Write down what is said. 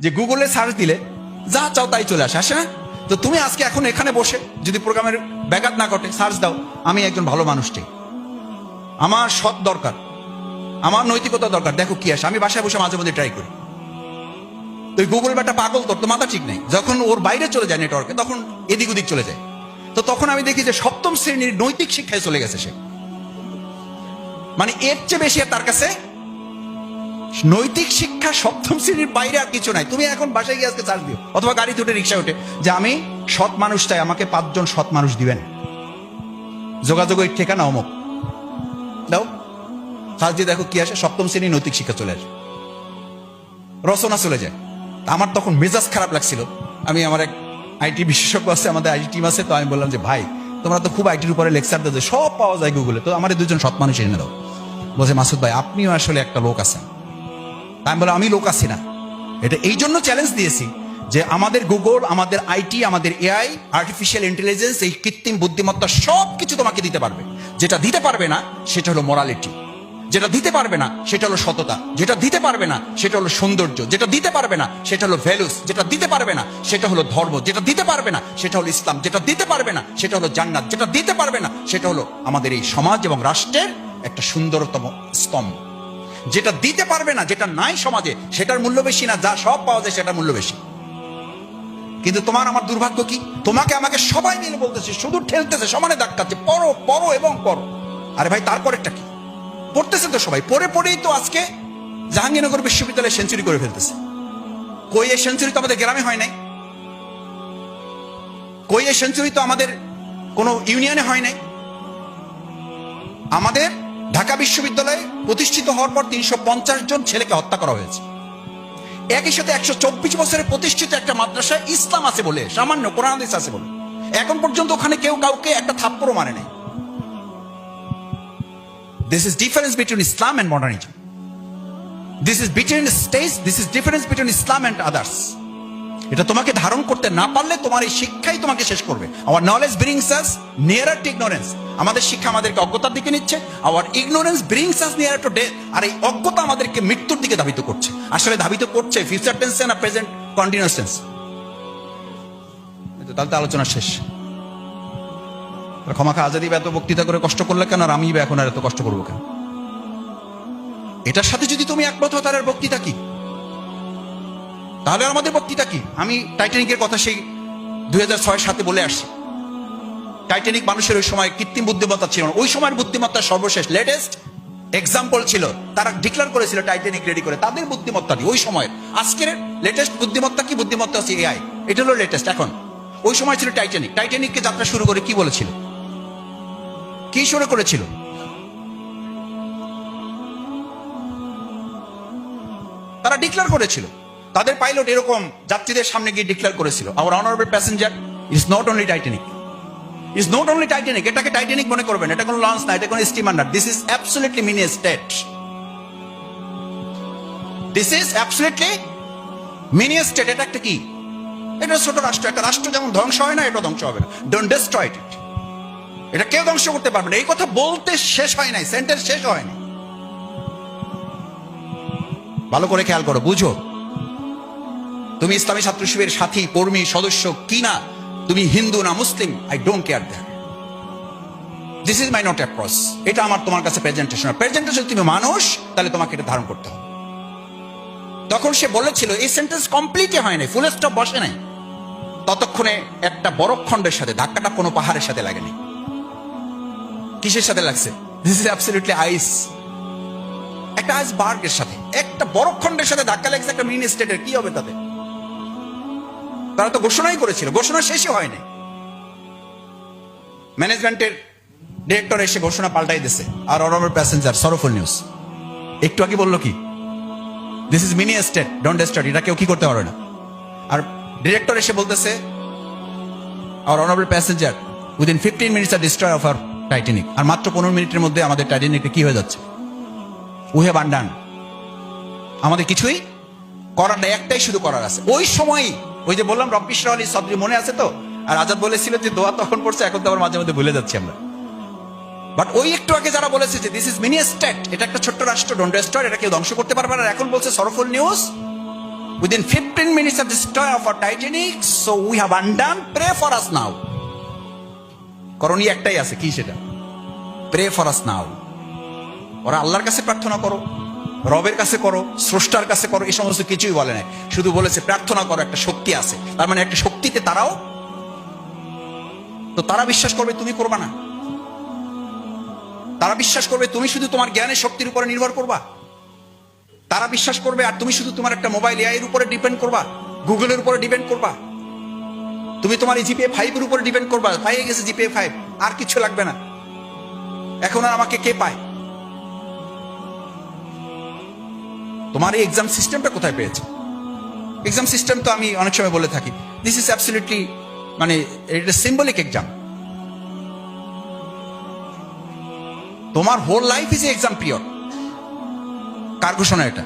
যে গুগলে সার্চ দিলে যা চাও তাই চলে আসে, আসে না? তো তুমি আজকে এখন এখানে বসে যদি প্রোগ্রামের ব্যাঘাত না ঘটে সার্চ দাও, আমি একজন ভালো মানুষ চাই, আমার সৎ দরকার, আমার নৈতিকতা দরকার, দেখো কি আসে। আমি বাসায় বসে মাঝে মধ্যে ট্রাই করি। তো গুগল ব্যাটা পাগল, তোর তো মাথা ঠিক নেই। যখন ওর বাইরে চলে যায় নেটওয়ার্কে, তখন এদিক ওদিক চলে যায়। তো তখন আমি দেখি যে সপ্তম শ্রেণীর নৈতিক শিক্ষায় চলে গেছে সে। মানে এর চেয়ে বেশি আর তার কাছে নৈতিক শিক্ষা সপ্তম শ্রেণীর বাইরে আর কিছু নাই। তুমি এখন বাসায় গিয়ে আজকে চার্জ দিও, অথবা গাড়িতে উঠে রিক্সা উঠে যে আমি সৎ মানুষ চাই, আমাকে 5 জন সৎ মানুষ দিবেন, যোগাযোগ ওই ঠিকানা অমুক দাও, চার্জ দিয়ে দেখো কি আসে। সপ্তম শ্রেণীর নৈতিক শিক্ষা চলে আসে, রচনা চলে যায়। আমার তখন মেজাজ খারাপ লাগছিল। আমি আমার এক আইটি বিশেষজ্ঞ আছে, আমাদের আইটি টিম আছে, তো আমি বললাম যে ভাই তোমরা তো খুব আইটির উপরে লেকচার দাও, সব পাওয়া যায় গুগলে, তো আমার 2 জন সৎ মানুষ এনে দাও। বলছে মাসুদ ভাই আপনিও আসলে একটা লোক আছেন। আমি বললাম আমি লোক আছি না, এটা এই জন্য চ্যালেঞ্জ দিয়েছি যে আমাদের গুগল, আমাদের আইটি, আমাদের এআই, আর্টিফিশিয়াল ইন্টেলিজেন্স, এই কৃত্রিম বুদ্ধিমত্তা সব কিছু তোমাকে দিতে পারবে। যেটা দিতে পারবে না সেটা হলো মোরালিটি, যেটা দিতে পারবে না সেটা হলো সততা, যেটা দিতে পারবে না সেটা হলো সৌন্দর্য, যেটা দিতে পারবে না সেটা হলো ভ্যালুস, যেটা দিতে পারবে না সেটা হলো ধর্ম, যেটা দিতে পারবে না সেটা হলো ইসলাম, যেটা দিতে পারবে না সেটা হলো জান্নাত, যেটা দিতে পারবে না সেটা হলো আমাদের এই সমাজ এবং রাষ্ট্রের একটা সুন্দরতম স্তম্ভ। যেটা দিতে পারবে না, যেটা নাই সমাজে, সেটার মূল্য বেশি না, যা সব পাওয়া যায় সেটার মূল্য বেশি। কিন্তু তোমার আমার দুর্ভাগ্য কি, তোমাকে আমাকে সবাই মিলে বলতেছে, শুধু ঠেলতেছে, সমানে ধাক্কাচ্ছে, পড়ো পড়ো এবং পড়ো। আরে ভাই তারপরেরটা কি? পড়তেছে তো সবাই, পড়ে পড়েই তো আজকে জাহাঙ্গীরনগর বিশ্ববিদ্যালয়ে সেঞ্চুরি করে ফেলতেছে। কই এই সেঞ্চুরি তো আমাদের গ্রামে হয় নাই, কই এই সেঞ্চুরি তো আমাদের কোনো ইউনিয়নে হয় নাই। আমাদের ঢাকা বিশ্ববিদ্যালয়ে প্রতিষ্ঠিত হওয়ার পর 350 জন ছেলেকে হত্যা করা হয়েছে। একই সাথে 124 বছরে প্রতিষ্ঠিত একটা মাদ্রাসায় ইসলাম আছে বলে, সামান্য কোরআন হাদিস আছে বলে, এখন পর্যন্ত ওখানে কেউ কাউকে একটা থাপ্পড়ও মারে নাই। This is difference between Islam and modernism. This is between states. This is difference between Islam and others. এটা তোমাকে ধারণ করতে না পারলে তোমার এই শিক্ষাই তোমাকে শেষ করবে। Our knowledge brings us nearer to ignorance. আমাদের শিক্ষা আমাদেরকে অজ্ঞতার দিকে নিচ্ছে। Our ignorance brings us nearer to death. আর এই অজ্ঞতা আমাদেরকে মৃত্যুর দিকে ধাবিত করছে। আসলে ধাবিত করছে ফিউচার টেন্সে না প্রেজেন্ট কন্টিনিউয়াস টেন্স? তাহলে তো আলোচনা শেষ। ক্ষমাখা আজাদি এত বক্তৃতা করে কষ্ট করলে কেন, আর আমি এখন আর এত কষ্ট করবো কেন? এটার সাথে যদি তুমি একমত হও তাহলে বক্তৃতা কি? তাহলে আমাদের বক্তৃতা কি? আমি টাইটানিকের কথা সেই 2006-07 বলে আসছি। টাইটানিক মানুষের ওই সময় কৃত্রিম বুদ্ধিমত্তা ছিল না, ওই সময়ের বুদ্ধিমত্তার সর্বশেষ লেটেস্ট এক্সাম্পল ছিল। তারা ডিক্লেয়ার করেছিল টাইটানিক রেডি করে, তাদের বুদ্ধিমত্তা দিয়ে ওই সময়ের। আজকের লেটেস্ট বুদ্ধিমত্তা কি? বুদ্ধিমত্তা হচ্ছে এআই, এটা হলো লেটেস্ট এখন। ওই সময় ছিল টাইটানিক। টাইটানিককে যাত্রা শুরু করে কি বলেছিল, কি শুরু করেছিল? তারা ডিক্লেয়ার করেছিল, তাদের পাইলট এরকম যাত্রীদের সামনে গিয়ে ডিক্লেয়ার করেছিল, hour honourable passenger is not only Titanic, is not only Titanic. এটাকে টাইটানিক মনে করবেন, এটা কোনো লঞ্চ না, এটা কোনো স্টিমার না, this is absolutely mini state, this is absolutely mini state. এটা একটা কি? এটা ছোট রাষ্ট্র। একটা রাষ্ট্র যেমন ধ্বংস হয় না, এটা ধ্বংস হবে না। ডোন্ট ডিস্ট্রয় ইট, এটা কেউ ধ্বংস করতে পারবে না। এই কথা বলতে শেষ হয় নাই, সেন্টেন্স শেষ হয়নি। ভালো করে খেয়াল করো, বুঝো। তুমি ইসলামী ছাত্র শিবিরের সাথী, কর্মী, সদস্য কি না, তুমি হিন্দু না মুসলিম, I don't care that. This is my not approach. এটা আমার তোমার কাছে প্রেজেন্টেশন। প্রেজেন্টেশন তুমি মানুষ, তাহলে তোমাকে এটা ধারণ করতে হবে। তখন সে বলেছিল, এই সেন্টেন্স কমপ্লিটই হয় নাই, ফুল স্টপ বসে নাই, ততক্ষণে একটা বরফখণ্ডের সাথে ধাক্কাটা কোনো পাহাড়ের সাথে লাগেনি। কিসের সাথে লাগছে? দিস ইজ অ্যাবসলিউটলি আইস, একটা আইসবার্গের সাথে, একটা বরফখণ্ডের সাথে ধাক্কা লাগছে একটা মিনি স্টেটের। কি হবে তাতে? তারা তো ঘোষণাই করেছিল, ঘোষণা শেষই হয়নি। ম্যানেজমেন্টের ডিরেক্টর এসে ঘোষণা পাল্টাই দিছে, আর অনারেবল প্যাসেঞ্জার সরফুল নিউজ একটু আগে বললো কি, this is mini state, don't disturb. এটা কেউ কি করতে পারবে না। আর ডিরেক্টর এসে বলতেছে, our honorable passenger within 15 minutes our destroy of our Titanic. আর মাত্র 15 মিনিটের মধ্যে আমাদের টাইটানিকটা কি হয়ে যাচ্ছে? We have undone. আমাদের কিছুই করার নেই, একটাই শুধু করার আছে। ওই সময় ওই যে বললাম রব্বি ইশরাহ লি সদরি, মনে আছে তো? আর আজাদ বলেছিল যে দোয়া তখন পড়ছে, এখন তো আবার মাঝে মধ্যে ভুলে যাচ্ছি আমরা। বাট ওই একটু আগে যারা বলেছে যে দিস ইজ মিনি স্টেট, এটা একটা ছোট্ট রাষ্ট্র, ডোন্ট ডিস্ট্রয়, এটা কেউ ধ্বংস করতে পারবে না, এখন বলছে sorrowful news Within 15 minutes of destroy of our Titanic, so we have undone. Pray for us now. করণীয় একটাই আছে, কি সেটা? Pray for us now. ওরা আল্লাহর কাছে প্রার্থনা করো, রবের কাছে করো, স্রষ্টার কাছে করো, এই সমস্ত কিছুই বলে নাই। শুধু বলেছে প্রার্থনা করো, একটা শক্তি আছে। তার মানে একটা শক্তিতে তারাও, তো তারা বিশ্বাস করবে, তুমি করবা না। তারা বিশ্বাস করবে তুমি শুধু তোমার জ্ঞানের শক্তির উপরে নির্ভর করবা। তারা বিশ্বাস করবে আর তুমি শুধু তোমার একটা মোবাইল এআই এর উপরে ডিপেন্ড করবা, গুগলের উপরে ডিপেন্ড করবা, তুমি তোমার এই জিপিএ 5 এর উপরে ডিপেন্ড করবা। পাইয়ে গেছে জিপিএ 5, আর কিছু লাগবে না। এখন আর আমাকে কে পায়? তোমার এই এক্সাম সিস্টেমটা কোথায় পেয়েছে? এক্সাম সিস্টেম তো আমি অনেক সময় বলে থাকি, দিস ইজ অ্যাবসলিউটলি, মানে এটা সিম্বলিক এক্সাম। তোমার whole life is exam period. কার ঘোষণা এটা?